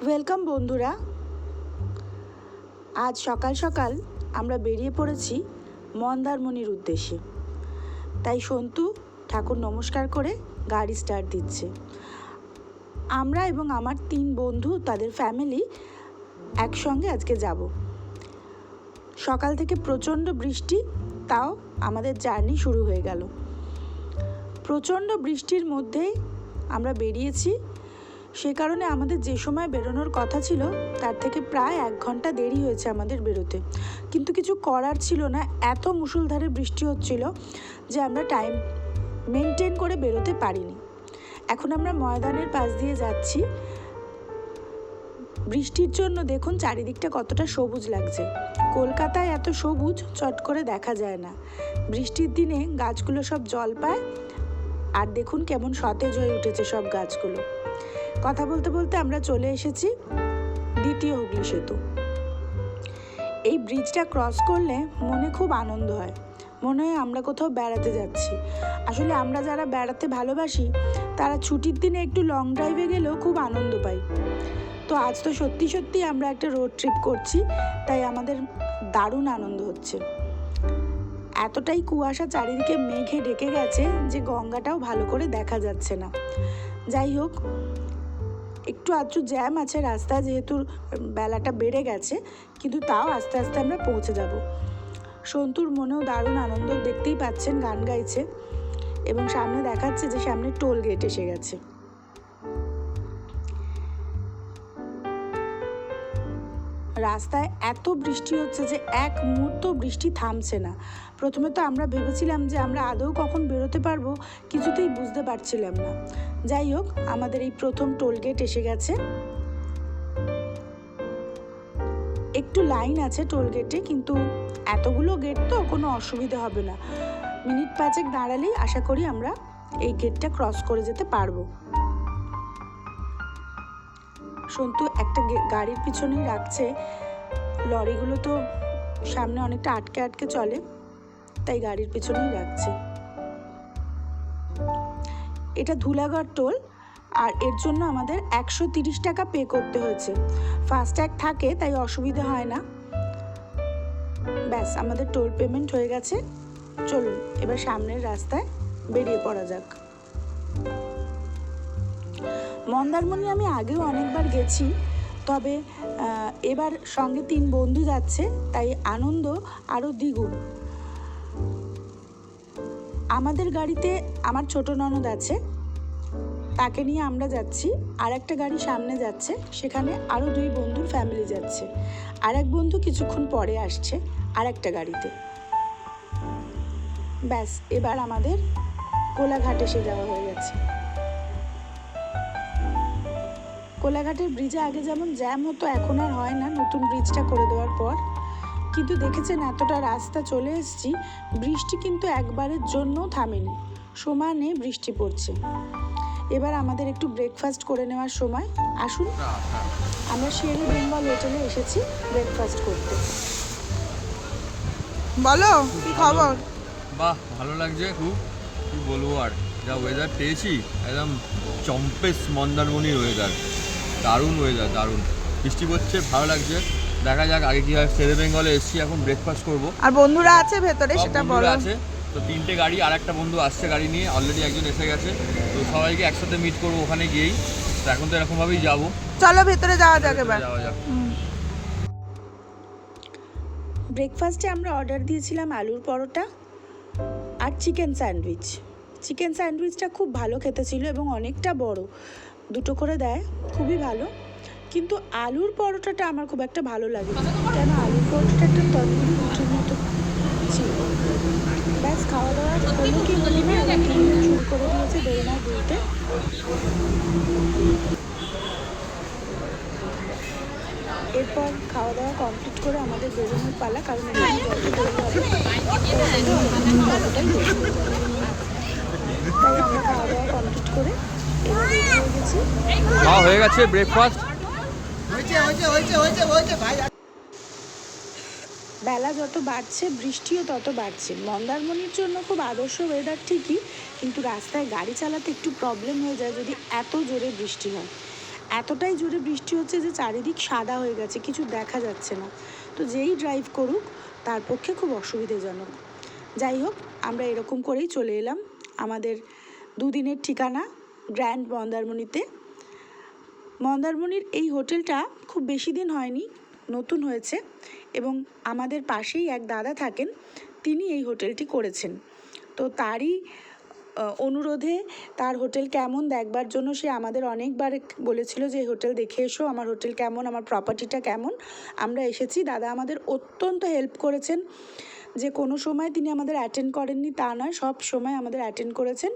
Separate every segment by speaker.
Speaker 1: Welcome বন্ধুরা। আজ সকাল সকাল আমরা বেরিয়ে পড়েছি মন্দারমণির উদ্দেশ্যে। তাই সন্তু ঠাকুর নমস্কার করে গাড়ি স্টার্ট দিচ্ছে। আমরা এবং আমার 3 বন্ধু তাদের ফ্যামিলি একসঙ্গে আজকে যাব। সকাল থেকে প্রচণ্ড বৃষ্টি, তাও আমাদের জার্নি শুরু হয়ে গেল। প্রচণ্ড বৃষ্টির মধ্যেই আমরা বেরিয়েছি। সে কারণে আমাদের যে সময় বেরোনোর কথা ছিল তার থেকে প্রায় 1 ঘন্টা দেরি হয়েছে আমাদের বেরোতে। কিন্তু কিছু করার ছিল না, এত মুষলধারে বৃষ্টি হচ্ছিল যে আমরা টাইম মেনটেন করে বেরোতে পারিনি। এখন আমরা ময়দানের পাশ দিয়ে যাচ্ছি। বৃষ্টির জন্য দেখুন চারিদিকটা কতটা সবুজ লাগছে। কলকাতায় এত সবুজ চট করে দেখা যায় না। বৃষ্টির দিনে গাছগুলো সব জল পায়, আর দেখুন কেমন সতেজ হয়ে উঠেছে সব গাছগুলো। কথা বলতে বলতে আমরা চলে এসেছি দ্বিতীয় হুগলি সেতু। এই ব্রিজটা ক্রস করলে মনে খুব আনন্দ হয়, মনে হয় আমরা কোথাও বেড়াতে যাচ্ছি। আসলে আমরা যারা বেড়াতে ভালোবাসি তারা ছুটির দিনে একটু লং ড্রাইভে গেলেও খুব আনন্দ পাই। তো আজ তো সত্যি সত্যি আমরা একটা রোড ট্রিপ করছি, তাই আমাদের দারুণ আনন্দ হচ্ছে। এতটাই কুয়াশা, চারিদিকে মেঘে ঢেকে গেছে যে গঙ্গাটাও ভালো করে দেখা যাচ্ছে না। যাই হোক, একটু আধটু জ্যাম আছে রাস্তায়, যেহেতু বেলাটা বেড়ে গেছে, কিন্তু তাও আস্তে আস্তে আমরা পৌঁছে যাব। সন্তুর মনেও দারুণ আনন্দ, দেখতেই পাচ্ছেন গান গাইছে এবং সামনে দেখাচ্ছে যে সামনে টোল গেট এসে গেছে। রাস্তায় এত বৃষ্টি হচ্ছে যে এক মুহূর্ত বৃষ্টি থামছে না। প্রথমে তো আমরা ভেবেছিলাম যে আমরা আদৌ কখন বেরোতে পারবো, কিছুতেই বুঝতে পারছিলাম না। যাই হোক, আমাদের এই প্রথম টোল গেট এসে গেছে। একটু লাইন আছে টোল গেটে, কিন্তু এতগুলো গেট তো কোনো অসুবিধা হবে না। মিনিট 5 দাঁড়ালেই আশা করি আমরা এই গেটটা ক্রস করে যেতে পারবো। সন্তু একটা গাড়ির পিছনেই রাখছে, লরিগুলো তো সামনে অনেকটা আটকে আটকে চলে, তাই গাড়ির পিছনেই রাখছে। এটা ধুলাগড় টোল, আর এর জন্য আমাদের 130 টাকা পে করতে হয়েছে। ফাস্ট্যাগ থাকে তাই অসুবিধা হয় না। ব্যাস, আমাদের টোল পেমেন্ট হয়ে গেছে। চলুন এবার সামনের রাস্তায় বেরিয়ে পড়া যাক। মন্দারমণি আমি আগেও অনেকবার গেছি, তবে এবার সঙ্গে 3 বন্ধু যাচ্ছে, তাই আনন্দ আরও দ্বিগুণ। আমাদের গাড়িতে আমার ছোট ননদ আছে, তাকে নিয়ে আমরা যাচ্ছি। আর একটা গাড়ি সামনে যাচ্ছে, সেখানে আরও 2 বন্ধুর ফ্যামিলি যাচ্ছে। আর এক বন্ধু কিছুক্ষণ পরে আসছে আর একটা গাড়িতে। ব্যাস, এবার আমাদের কোলাঘাট এসে যাওয়া হয়ে গেছে। কোলাঘাটের ব্রিজে আগে যেমন জ্যাম হতো এখন আর হয় না, নতুন ব্রিজটা করে দেওয়ার পর। কিন্তু দেখেছেন এতটা রাস্তা চলে এসেছি, বৃষ্টি কিন্তু একবারের জন্যও থামেনি, সমানে বৃষ্টি পড়ছে। এবার আমাদের একটু ব্রেকফাস্ট করে নেওয়ার সময়। আসুন, আমরা শেরে বেঙ্গল হোটেলে এসেছি ব্রেকফাস্ট করতে।
Speaker 2: বলো কি খবর?
Speaker 3: বাহ, ভালো লাগছে খুব, কি বলবো। আর যা ওয়েদার পেয়েছি, একদম চম্পেস মন্দারমণির ওয়েদার, দারুণ ওয়েদার, দারুণ। বৃষ্টি পড়ছে, ভালো লাগছে। দেখা যাক আগে কি হয়। শেরে বেঙ্গলে এসেছি, এখন ব্রেকফাস্ট করবো।
Speaker 2: আর বন্ধুরা আছে ভেতরে, সেটা বলো।
Speaker 3: আছে তো 3টে গাড়ি, আর একটা বন্ধু আসছে গাড়ি নিয়ে, অলরেডি একজন এসে গেছে। তো সবাইকে একসাথে মিট করবো ওখানে গিয়েই। তো এখন তো এরকমভাবেই যাবো।
Speaker 2: চলো ভেতরে যাওয়া যাক এবার।
Speaker 3: যাওয়া যাক।
Speaker 1: ব্রেকফাস্টে আমরা অর্ডার দিয়েছিলাম আলুর পরোটা আর চিকেন স্যান্ডউইচ। চিকেন স্যান্ডউইচটা খুব ভালো খেতে ছিল এবং অনেকটা বড়, 2টো করে দেয়, খুবই ভালো। কিন্তু আলুর পরোটাটা আমার খুব একটা ভালো লাগে, কেন আলুর পরোটাটা একটা তন্দুরি রুটির মতো ছিল। ব্যাস, খাওয়া দাওয়া হলো কি হলো না, এবার টিফিন শুরু করে দিয়েছে দোলনা দুলতে। এরপর খাওয়া দাওয়া কমপ্লিট করে আমাদের বেরোনোর পালা, কারণ এখানে যত দেরি হবে ততটাই বেশি হয়ে যাবে। তাই আমরা খাওয়া দাওয়া কমপ্লিট করে এবার রেডি হয়ে গেছি।
Speaker 3: খাওয়া হয়ে গেছে, ব্রেকফাস্ট
Speaker 1: বেলা যত বাড়ছে বৃষ্টিও তত বাড়ছে। মন্দারমণির জন্য খুব আদর্শ ওয়েদার ঠিকই, কিন্তু রাস্তায় গাড়ি চালাতে একটু প্রবলেম হয়ে যায় যদি এত জোরে বৃষ্টি হয়। এতটাই জোরে বৃষ্টি হচ্ছে যে চারিদিক সাদা হয়ে গেছে, কিছু দেখা যাচ্ছে না। তো যেই ড্রাইভ করুক তার পক্ষে খুব অসুবিধাজনক। যাই হোক, আমরা এরকম করেই চলে এলাম আমাদের দুদিনের ঠিকানা গ্র্যান্ড মন্দারমণিতে। মন্দারমণির এই হোটেলটা খুব বেশি দিন হয়নি, নতুন হয়েছে, এবং আমাদের পাশেই এক দাদা থাকেন, তিনি এই হোটেলটি করেছেন। তো তারই অনুরোধে তার হোটেল কেমন দেখবার জন্য সে আমাদের অনেকবার বলেছিল যে হোটেল দেখে এসো, আমার হোটেল কেমন, আমার প্রপার্টিটা কেমন। আমরা এসেছি, দাদা আমাদের অত্যন্ত হেল্প করেছেন। যে কোনো সময় তিনি আমাদের অ্যাটেন্ড করেননি তা নয়, সব সময় আমাদের অ্যাটেন্ড করেছেন,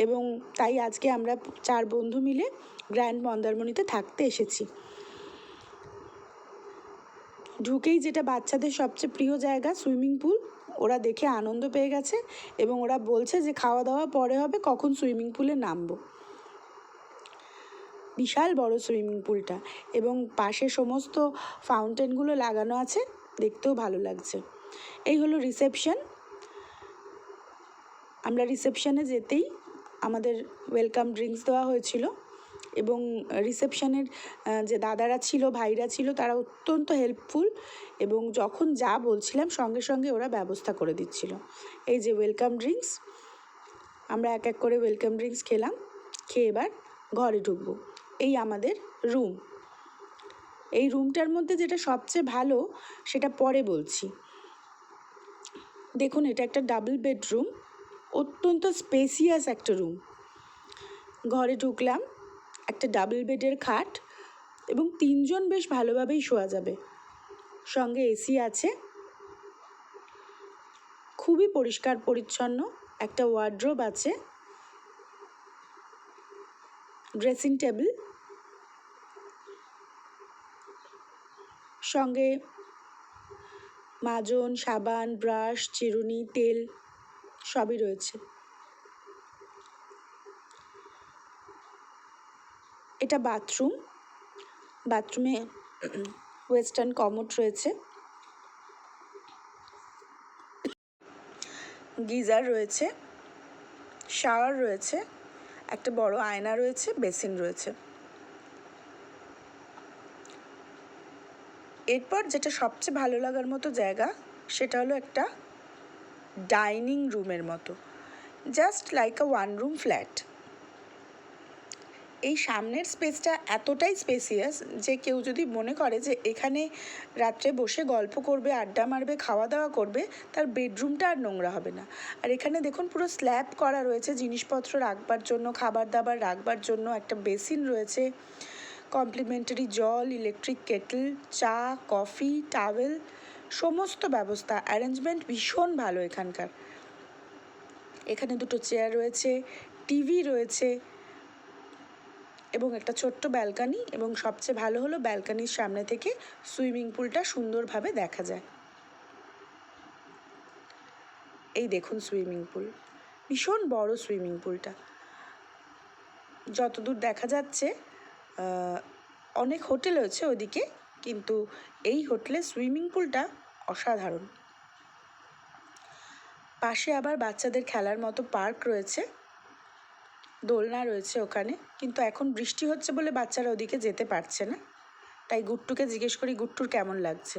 Speaker 1: এবং তাই আজকে আমরা 4 বন্ধু মিলে গ্র্যান্ড মন্দারমণিতে থাকতে এসেছি। ঢুকেই যেটা বাচ্চাদের সবচেয়ে প্রিয় জায়গা সুইমিং পুল, ওরা দেখে আনন্দ পেয়ে গেছে এবং ওরা বলছে যে খাওয়া দাওয়া পরে হবে, কখন সুইমিং পুলে নামবো। বিশাল বড় সুইমিং পুলটা, এবং পাশে সমস্ত ফাউন্টেনগুলো লাগানো আছে, দেখতেও ভালো লাগছে। এই হলো রিসেপশন। আমরা রিসেপশনে যেতেই আমাদের ওয়েলকাম ড্রিঙ্কস দেওয়া হয়েছিল, এবং রিসেপশনের যে দাদারা ছিল, ভাইরা ছিল, তারা অত্যন্ত হেল্পফুল, এবং যখন যা বলছিলাম সঙ্গে সঙ্গে ওরা ব্যবস্থা করে দিচ্ছিল। এই যে ওয়েলকাম ড্রিঙ্কস, আমরা এক এক করে ওয়েলকাম ড্রিঙ্কস খেলাম, খেয়ে এবার ঘরে ঢুকবো। এই আমাদের রুম। এই রুমটার মধ্যে যেটা সবচেয়ে ভালো সেটা পরে বলছি। দেখুন, এটা একটা ডাবল বেডরুম, অত্যন্ত স্পেসিয়াস একটা রুম। ঘরে ঢুকলাম, একটা ডাবল বেডের খাট, এবং 3 জন বেশ ভালোভাবেই শোয়া যাবে। সঙ্গে এসি আছে, খুবই পরিষ্কার পরিচ্ছন্ন, একটা ওয়ার্ড্রোব আছে, ড্রেসিং টেবিল, সঙ্গে মাজন, সাবান, ব্রাশ, চিরুনি, তেল সবই রয়েছে। এটা বাথরুম। বাথরুমে ওয়েস্টার্ন কমোড রয়েছে, গিজার রয়েছে, শাওয়ার রয়েছে, একটা বড় আয়না রয়েছে, বেসিন রয়েছে। এরপর যেটা সবচেয়ে ভালো লাগার মতো জায়গা সেটা হলো একটা ডাইনিং রুমের মতো, জাস্ট লাইক আ 1 রুম ফ্ল্যাট। এই সামনের স্পেসটা এতটাই স্পেসিয়াস যে কেউ যদি মনে করে যে এখানে রাত্রে বসে গল্প করবে, আড্ডা মারবে, খাওয়া দাওয়া করবে, তার বেডরুমটা আর নোংরা হবে না। আর এখানে দেখুন পুরো স্ল্যাব করা রয়েছে জিনিসপত্র রাখবার জন্য, খাবার দাবার রাখবার জন্য, একটা বেসিন রয়েছে, কমপ্লিমেন্টারি জল, ইলেকট্রিক কেটল, চা, কফি, টাওয়েল, সমস্ত ব্যবস্থা, অ্যারেঞ্জমেন্ট ভীষণ ভালো এখানকার। এখানে 2টো চেয়ার রয়েছে, টিভি রয়েছে, এবং একটা ছোট্ট ব্যালকানি, এবং সবচেয়ে ভালো হলো ব্যালকানির সামনে থেকে সুইমিং পুলটা সুন্দরভাবে দেখা যায়। এই দেখুন সুইমিং পুল, ভীষণ বড় সুইমিং পুলটা। যতদূর দেখা যাচ্ছে অনেক হোটেল হয়েছে ওদিকে, কিন্তু এই হোটেলের সুইমিং পুলটা অসাধারণ। পাশে আবার বাচ্চাদের খেলার মতো পার্ক রয়েছে, দোলনা রয়েছে ওখানে, কিন্তু এখন বৃষ্টি হচ্ছে বলে বাচ্চারা ওদিকে যেতে পারছে না। তাই গুট্টুকে জিজ্ঞেস করি গুট্টুর কেমন লাগছে।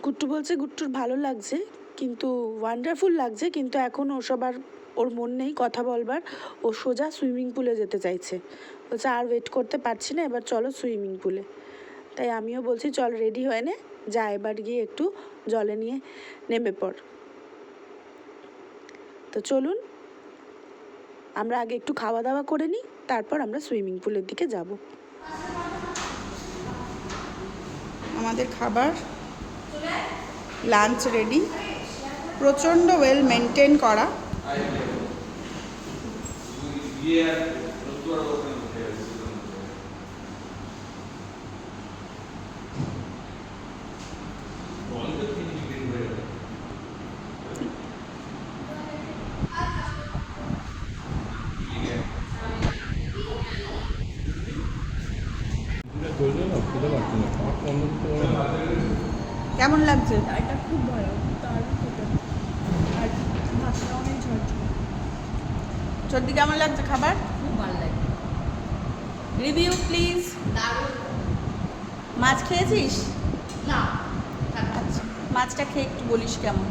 Speaker 1: গুট্টু বলছে গুট্টুর ভালো লাগছে, কিন্তু ওয়ান্ডারফুল লাগছে, কিন্তু এখন ওসব আর ওর মন নেই কথা বলবার, ও সোজা সুইমিং পুলে যেতে চাইছে। বলছে আর ওয়েট করতে পারছি না, এবার চলো সুইমিং পুলে। তাই আমিও বলছি চল রেডি হয়ে নে, যা এবার গিয়ে একটু জলে নিয়ে নেমে পড়। তো চলুন আমরা আগে একটু খাওয়া দাওয়া করে নিই, তারপর আমরা সুইমিং পুলের দিকে যাব।
Speaker 2: আমাদের খাবার লাঞ্চ রেডি, প্রচণ্ড ওয়েল মেনটেন করা। কেমন লাগছে?
Speaker 4: এটা খুব ভালো, দারুণ খেতে, আর ভাতটা অনেক ঝরঝরে,
Speaker 2: সত্যি কেমন লাগছে খাবার?
Speaker 4: খুব ভালো লাগে।
Speaker 2: Review please. মাছ খেয়েছিস?
Speaker 4: না
Speaker 2: আচ্ছা, মাছটা খেয়ে একটু বলিস কেমন।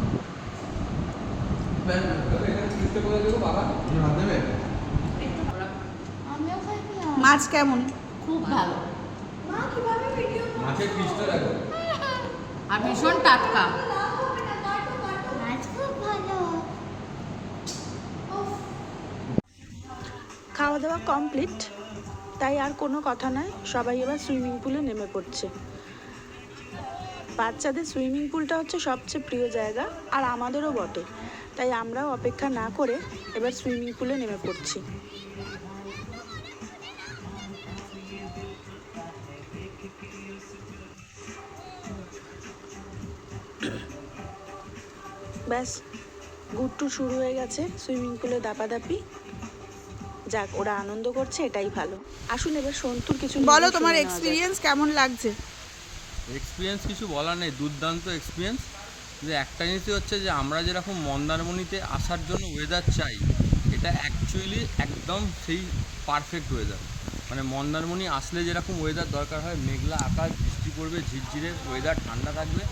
Speaker 4: আমিও খাইলাম।
Speaker 2: মাছ কেমন?
Speaker 4: খুব ভালো। মা কিভাবে ভিডিও
Speaker 3: মাছের পিসটা দেখো।
Speaker 4: আর ভীষণ টাটকা। মাছ খুব ভালো।
Speaker 1: খাওয়া দাওয়া কমপ্লিট, তাই আর কোনো কথা নয়, সবাই এবার সুইমিং পুলে নেমে পড়ছে। বাচ্চাদের সুইমিং পুলটা হচ্ছে সবচেয়ে প্রিয় জায়গা, আর আমাদেরও বটে, তাই আমরাও অপেক্ষা না করে এবার সুইমিং পুলে নেমে পড়ছি। ব্যাস, গুট্টু শুরু হয়ে গেছে সুইমিং পুলে দাপাদাপি। যাক, ওরা আনন্দ করছে, এটাই ভালো। আসুন এবার সন্তুর কিছু
Speaker 2: বলো
Speaker 1: review
Speaker 2: তোমার
Speaker 1: শুনে নেওয়া যাক।
Speaker 2: এক্সপিরিয়েন্স কেমন লাগছে?
Speaker 3: এক্সপিরিয়েন্স কিছু বলার নেই, দুর্দান্ত এক্সপিরিয়েন্স। যে একটা জিনিসই হচ্ছে যে আমরা যেরকম মন্দারমণিতে আসার জন্য ওয়েদার চাই, এটা অ্যাকচুয়ালি একদম সেই পারফেক্ট ওয়েদার। মানে মন্দারমণি আসলে যেরকম ওয়েদার দরকার হয়, মেঘলা আকাশ, বৃষ্টি পড়বে, ঝিরঝিরে ওয়েদার, ঠান্ডা থাকবে,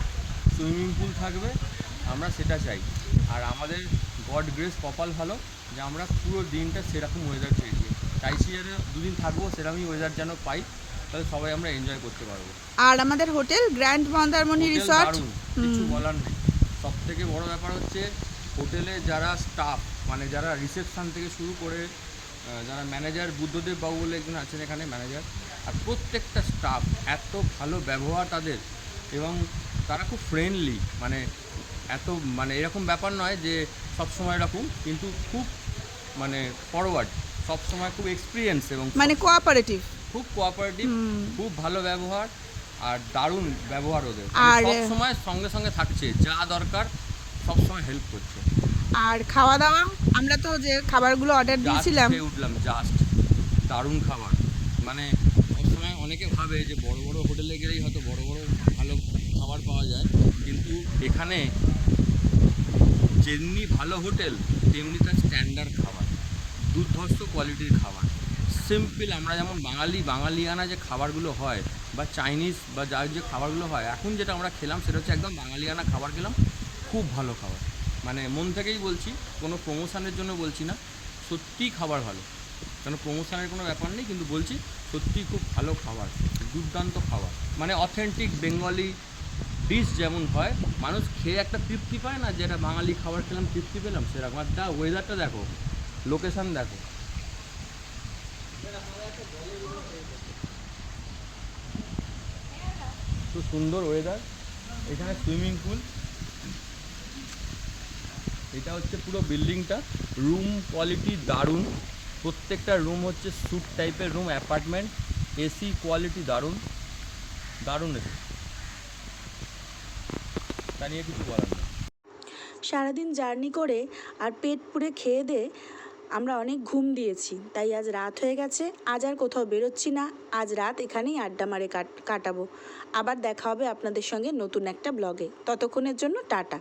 Speaker 3: সুইমিং পুল থাকবে, আমরা সেটা চাই। আর আমাদের গড গ্রেস, কপাল ভালো যে আমরা পুরো দিনটা সেরকম ওয়েদার চাইছি যেন দুদিন থাকবো সেরকমই ওয়েদার যেন পাই, তাহলে সবাই আমরা এনজয় করতে পারবো।
Speaker 2: আর আমাদের hotel grand Mandarmani
Speaker 3: hotel
Speaker 2: resort.
Speaker 3: দারুণ, কিছু বলার নেই। সব থেকে বড় ব্যাপার হচ্ছে হোটেলে যারা স্টাফ, মানে যারা রিসেপশন থেকে শুরু করে যারা ম্যানেজার, বুদ্ধদেব বাবু বলে একজন আছেন এখানে ম্যানেজার, আর প্রত্যেকটা স্টাফ এত ভালো ব্যবহার তাদের, এবং তারা খুব ফ্রেন্ডলি। মানে এত মানে এরকম ব্যাপার নয় যে সবসময় এরকম, কিন্তু খুব মানে ফরওয়ার্ড, সবসময় খুব এক্সপিরিয়েন্স, এবং
Speaker 2: মানে কোঅপারেটিভ।
Speaker 3: খুব কোঅপারেটিভ, খুব ভালো ব্যবহার, আর দারুণ ব্যবহার ওদের।
Speaker 2: আর-
Speaker 3: সব সময় সঙ্গে সঙ্গে থাকছে, যা দরকার সব সময় হেল্প করছে।
Speaker 2: আর খাওয়া দাওয়া, আমরা তো যে খাবারগুলো অর্ডার
Speaker 3: জাস্ট
Speaker 2: দিয়েছিলাম,
Speaker 3: খেয়ে উঠলাম, জাস্ট দারুণ খাবার। মানে সবসময় অনেকে ভাবে যে বড় বড় হোটেলে গেলেই হয়তো বড় বড় ভালো খাবার পাওয়া যায়, কিন্তু এখানে যেমনি ভালো হোটেল তেমনি তার স্ট্যান্ডার্ড খাবার, দুর্ধর্ষ কোয়ালিটির খাবার, সিম্পল। আমরা যেমন বাঙালিয়ানা যে খাবারগুলো হয়, বা চাইনিজ বা যার যে খাবারগুলো হয়, এখন যেটা আমরা খেলাম সেটা হচ্ছে একদম বাঙালিয়ানা খাবার খেলাম, খুব ভালো খাবার। মানে মন থেকেই বলছি, কোনো প্রমোশনের জন্য বলছি না, সত্যিই খাবার ভালো, কেন প্রমোশনের কোনো ব্যাপার নেই, কিন্তু বলছি সত্যিই খুব ভালো খাবার, দুর্দান্ত খাবার। মানে অথেন্টিক বেঙ্গলি ডিশ যেমন হয়, মানুষ খেয়ে একটা তৃপ্তি পায় না, যেটা বাঙালি খাবার খেলাম তৃপ্তি পেলাম, সেরকম। আর যা ওয়েদারটা দেখো, লোকেশান দেখো, খুব সুন্দর ওয়েদার। এখানে সুইমিং পুল, এটা হচ্ছে পুরো বিল্ডিংটা, রুম কোয়ালিটি দারুণ, প্রত্যেকটা রুম হচ্ছে স্যুট টাইপের রুম, অ্যাপার্টমেন্ট, এসি কোয়ালিটি দারুণ দারুণ। এসি তা নিয়ে কিছু বলার নেই।
Speaker 1: সারাদিন জার্নি করে আর পেট পুড়ে খেয়ে দিয়ে আমরা অনেক ঘুম দিয়েছি, তাই আজ রাত হয়ে গেছে। আজ আর কোথাও বেরোচ্ছি না, আজ রাত এখানেই আড্ডা মারে কাটাবো। আবার দেখা হবে আপনাদের সঙ্গে নতুন একটা ব্লগে, ততক্ষণের জন্য টাটা।